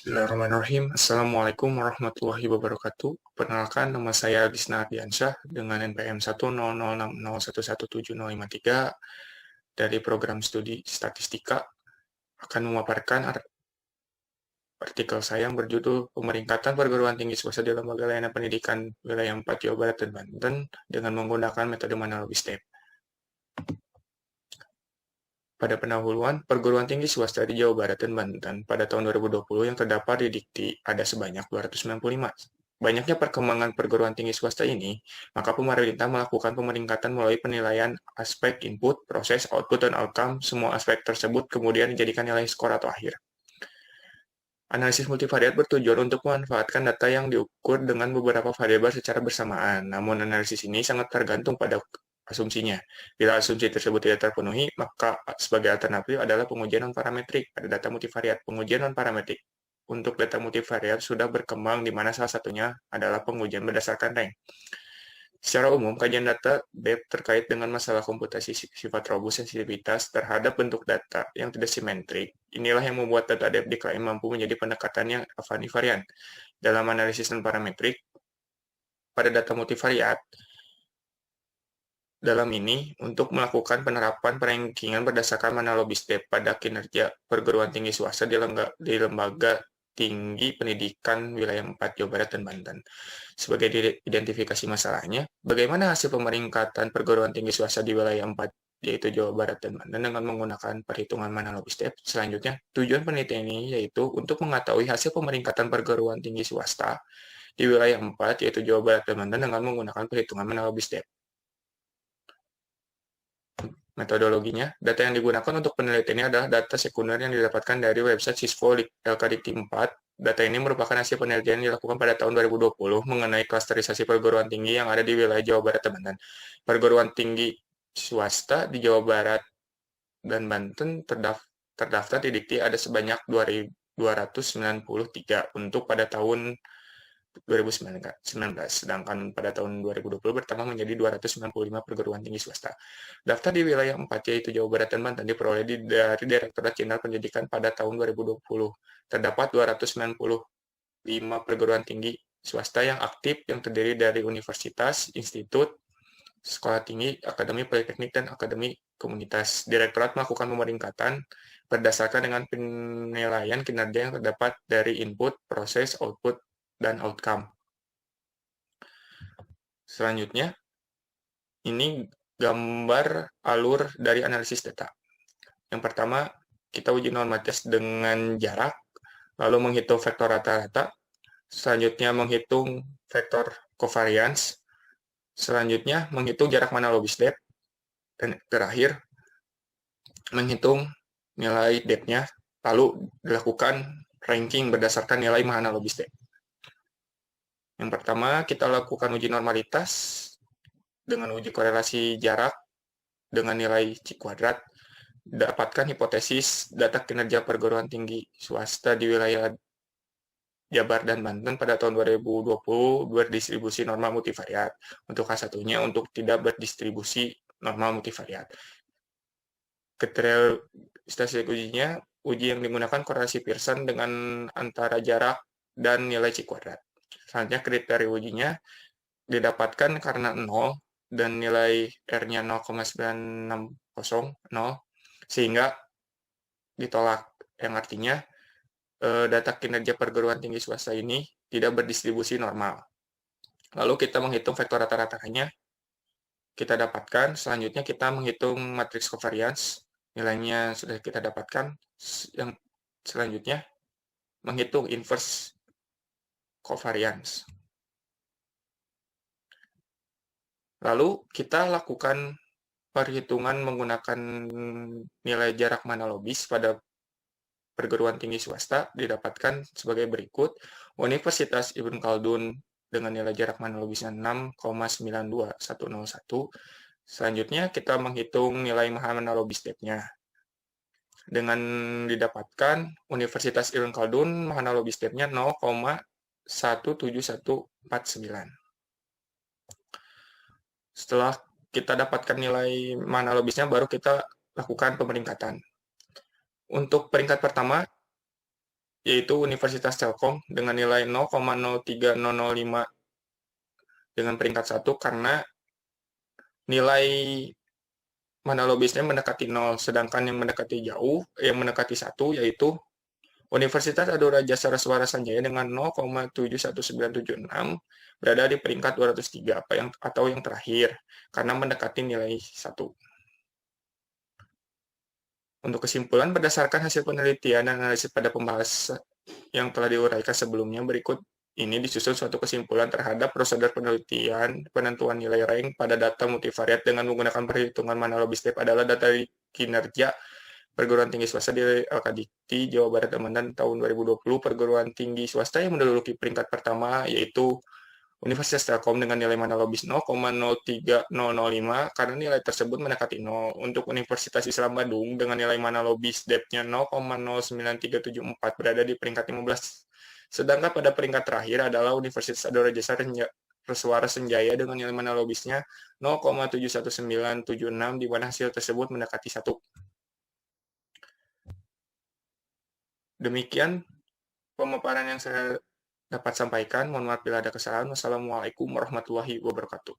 Bismillahirrahmanirrahim. Assalamualaikum warahmatullahi wabarakatuh. Perkenalkan, nama saya Gisna Ardiansyah dengan NPM 10060111753 dari program studi statistika akan memaparkan artikel saya yang berjudul Pemeringkatan Perguruan Tinggi Swasta di Lembaga Layanan Pendidikan Wilayah 4 Jawa Barat dan Banten dengan menggunakan metode Manalobi STEP. Pada pendahuluan, perguruan tinggi swasta di Jawa Barat dan Banten pada tahun 2020 yang terdapat di Dikti ada sebanyak 295. Banyaknya perkembangan perguruan tinggi swasta ini, maka pemerintah melakukan pemeringkatan melalui penilaian aspek input, proses, output, dan outcome. Semua aspek tersebut kemudian dijadikan nilai skor atau akhir. Analisis multivariat bertujuan untuk memanfaatkan data yang diukur dengan beberapa variabel secara bersamaan. Namun analisis ini sangat tergantung pada asumsinya. Bila asumsi tersebut tidak terpenuhi, maka sebagai alternatif adalah pengujian non-parametrik pada data multivariat. Pengujian non-parametrik untuk data multivariat sudah berkembang, di mana salah satunya adalah pengujian berdasarkan rank. Secara umum, kajian data BEP terkait dengan masalah komputasi sifat robust sensitivitas terhadap bentuk data yang tidak simetrik. Inilah yang membuat data BEP diklaim mampu menjadi pendekatan yang avanivarian. Dalam analisis non-parametrik pada data multivariat, dalam ini, untuk melakukan penerapan perankingan berdasarkan Manalobi STEP pada kinerja perguruan tinggi swasta di lembaga tinggi pendidikan wilayah 4 Jawa Barat dan Banten. Sebagai identifikasi masalahnya, bagaimana hasil pemeringkatan perguruan tinggi swasta di wilayah 4 yaitu Jawa Barat dan Banten dengan menggunakan perhitungan Manalobi STEP. Selanjutnya, tujuan penelitian ini yaitu untuk mengetahui hasil pemeringkatan perguruan tinggi swasta di wilayah 4 yaitu Jawa Barat dan Banten dengan menggunakan perhitungan Manalobi STEP. Metodologinya, data yang digunakan untuk penelitian ini adalah data sekunder yang didapatkan dari website Sisvo LKDikti 4. Data ini merupakan hasil penelitian yang dilakukan pada tahun 2020 mengenai klasterisasi perguruan tinggi yang ada di wilayah Jawa Barat dan Banten. Perguruan tinggi swasta di Jawa Barat dan Banten terdaftar di Dikti ada sebanyak 293 untuk pada tahun 2019, sedangkan pada tahun 2020 bertambah menjadi 295 perguruan tinggi swasta. Daftar di wilayah 4 yaitu Jawa Barat dan Banten diperoleh dari Direktorat Jenderal Pendidikan pada tahun 2020. Terdapat 295 perguruan tinggi swasta yang aktif yang terdiri dari universitas, institut, sekolah tinggi, akademi politeknik, dan akademi komunitas. Direktorat melakukan pemeringkatan berdasarkan dengan penilaian kinerja yang terdapat dari input, proses, output, dan outcome. Selanjutnya, ini gambar alur dari analisis data. Yang pertama, kita uji normalitas dengan jarak, lalu menghitung vektor rata-rata, selanjutnya menghitung vektor covariance, selanjutnya menghitung jarak Manalobi STEP, dan terakhir menghitung nilai depth-nya, lalu dilakukan ranking berdasarkan nilai Manalobi STEP. Yang pertama, kita lakukan uji normalitas dengan uji korelasi jarak dengan nilai C kuadrat. Dapatkan hipotesis data kinerja perguruan tinggi swasta di wilayah Jabar dan Banten pada tahun 2020 berdistribusi normal multivariat. Untuk satunya untuk tidak berdistribusi normal multivariat. Kriteria statistik ujinya, uji yang digunakan korelasi Pearson dengan antara jarak dan nilai C kuadrat. Selanjutnya kriteria ujinya didapatkan karena 0 dan nilai R-nya 0,960, sehingga ditolak. Yang artinya data kinerja perguruan tinggi swasta ini tidak berdistribusi normal. Lalu kita menghitung vektor rata-ratanya, kita dapatkan. Selanjutnya kita menghitung matriks covariance, nilainya sudah kita dapatkan. Yang selanjutnya menghitung inverse covariance. Lalu kita lakukan perhitungan menggunakan nilai jarak Manalobis pada perguruan tinggi swasta didapatkan sebagai berikut. Universitas Ibn Khaldun dengan nilai jarak Manalobisnya 6,92101, Selanjutnya kita menghitung nilai mana lobby step-nya. Dengan didapatkan Universitas Irwin Khaldun mana lobby step-nya 0,17149. Setelah kita dapatkan nilai mana lobisnya, baru kita lakukan pemeringkatan. Untuk peringkat pertama, yaitu Universitas Telkom dengan nilai 0,03005 dengan peringkat 1 karena nilai mana lobisnya mendekati 0, sedangkan yang mendekati jauh, yang mendekati 1 yaitu Universitas Adora Jasa Suara Sanjaya dengan 0,71976 berada di peringkat 203 atau yang terakhir karena mendekati nilai 1. Untuk kesimpulan berdasarkan hasil penelitian dan analisis pada pembahasan yang telah diuraikan sebelumnya, berikut ini disusun suatu kesimpulan terhadap prosedur penelitian penentuan nilai rank pada data multivariat dengan menggunakan perhitungan mana lobby step adalah data kinerja perguruan tinggi swasta di LKDikti Jawa Barat dan Banten tahun 2020. Perguruan tinggi swasta yang menduduki peringkat pertama yaitu Universitas Telkom dengan nilai mana lobis 0,03005 karena nilai tersebut mendekati 0. Untuk Universitas Islam Bandung dengan nilai mana lobis depth-nya 0,09374 berada di peringkat 15. Sedangkan pada peringkat terakhir adalah Universitas Adora Jasa Suara Senjaya dengan nilai mana lobisnya 0,71976 di mana hasil tersebut mendekati 1. Demikian pemaparan yang saya dapat sampaikan. Mohon maaf bila ada kesalahan. Wassalamualaikum warahmatullahi wabarakatuh.